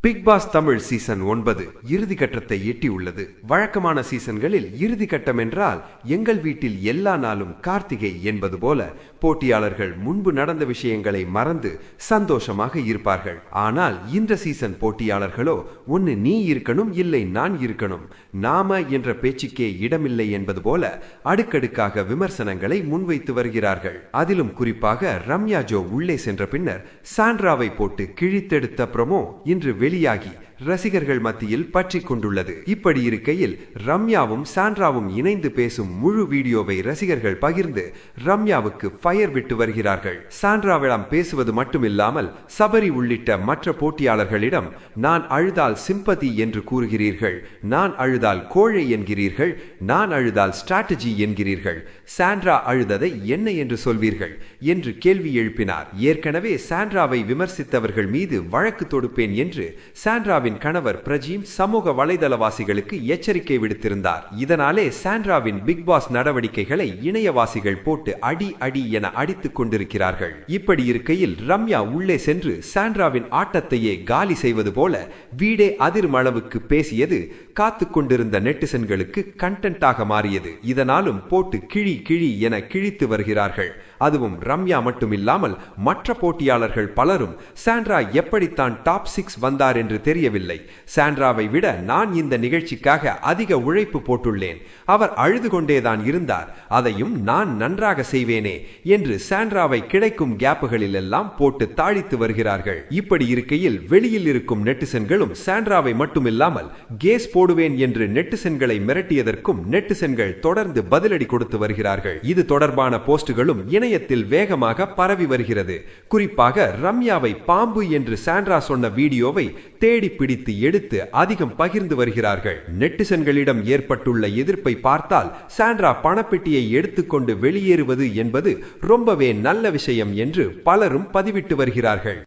Big pass Tamil season 9 இறுதி கட்டத்தை எட்டியுள்ளது. வழக்கமான சீசன்களில் இறுதி கட்டம் என்றால் எங்கள் வீட்டில் எல்லா நாளும் கார்த்திகை என்பது போல போட்டியாளர்கள் முன்பு நடந்த விஷயங்களை மறந்து சந்தோஷமாக இருப்பார்கள். ஆனால் இந்த சீசன் போட்டியாளர்களோ ஒன்னு நீ இருக்கணும், இல்லை நான் இருக்கணும், நாம என்ற பேச்சுக்கே இடமில்லை என்பது போல அடுக்கடுக்காக விமர்சனங்களை முன்வைத்து வருகிறார்கள். அதிலும் குறிப்பாக ரம்யா ஜோ உள்ளே சென்ற பின்னர் சாண்ட்ராவை போட்டு கிழித்தெடுத்த ப்ரோமோ இன்று வெளியாகி ரசிகர்கள் மத்தியில் பற்றி கொண்டுள்ளது. இப்படி இருக்கையில் ரம்யாவும் சாண்ட்ராவும் இணைந்து பேசும் முழு வீடியோவை ரசிகர்கள் பகிர்ந்து ரம்யாவுக்கு ஃபயர் விட்டு வருகிறார்கள். சாண்ட்ராவிடம் பேசுவது மட்டுமில்லாமல் சபரி உள்ளிட்ட மற்ற போட்டியாளர்களிடம் நான் அழுதால் சிம்பதி என்று கூறுகிறீர்கள், நான் அழுதால் கோழை என்கிறீர்கள், நான் அழுதால் ஸ்ட்ராட்டஜி என்கிறீர்கள், சாண்ட்ரா அழுததை என்ன என்று சொல்வீர்கள் என்று கேள்வி எழுப்பினார். ஏற்கனவே சாண்ட்ராவை விமர்சித்தவர்கள் மீது வழக்கு தொடுப்பேன் என்று சாண்ட்ராவின் கணவர் பிரஜீம் சமூக வலைதளவாசிகளுக்கு எச்சரிக்கை விடுத்திருந்தார். இதனாலே சாண்ட்ராவின் பிக் பாஸ் நடவடிக்கைகளை இணையவாசிகள் போட்டு அடி அடி என அடித்துக் கொண்டிருக்கிறார்கள். இப்படி இருக்கையில் ரம்யா உள்ளே சென்று சாண்ட்ராவின் ஆட்டத்தையே காலி செய்வது போல வீடே அதிரும் அளவுக்கு பேசியது காத்து கொண்டிருந்த நெட்டிசன்களுக்கு கண்டென்ட்டாக மாறியது. இதனாலும் போட்டு கிழி கிழி என கிழித்து வருகிறார்கள். அதுவும் ரம்யா மட்டுமில்லாமல் மற்ற போட்டியாளர்கள் பலரும் சாண்ட்ரா எப்படித்தான் டாப் 6 வந்தார் என்று தெரியவில்லை, சாண்ட்ராவை விட நான் இந்த நிகழ்ச்சிக்காக அதிக உழைப்பு போட்டுள்ளேன், அவர் அழுது கொண்டேதான் இருந்தார், அதையும் நான் நன்றாக செய்வேனே என்று சாண்ட்ராவை கிடைக்கும் கேப்புகளில் எல்லாம் போட்டு தாழித்து வருகிறார்கள். இப்படி இருக்கையில் வெளியில் இருக்கும் நெட்டிசன்களும் சாண்ட்ராவை மட்டுமில்லாமல் கேஸ் போடுவேன் என்று நெட்டிசன்களை மிரட்டியதற்கும் நெட்டிசன்கள் தொடர்ந்து பதிலடி கொடுத்து வருகிறார்கள். இது தொடர்பான போஸ்டுகளும் இணையத்தில் வேகமாக பரவி வருகிறது. குறிப்பாக ரம்யாவை பாம்பு என்று சாண்ட்ரா சொன்ன வீடியோவை தேடி பிடித்து எடுத்து அதிகம் பகிர்ந்து வருகிறார்கள். நெட்டிசன்களிடம் ஏற்பட்டுள்ள எதிர்ப்பை பார்த்தால் சாண்ட்ரா பணப்பெட்டியை எடுத்துக்கொண்டு வெளியேறுவது என்பது ரொம்பவே நல்ல விஷயம் என்று பலரும் பதிவிட்டு வருகிறார்கள்.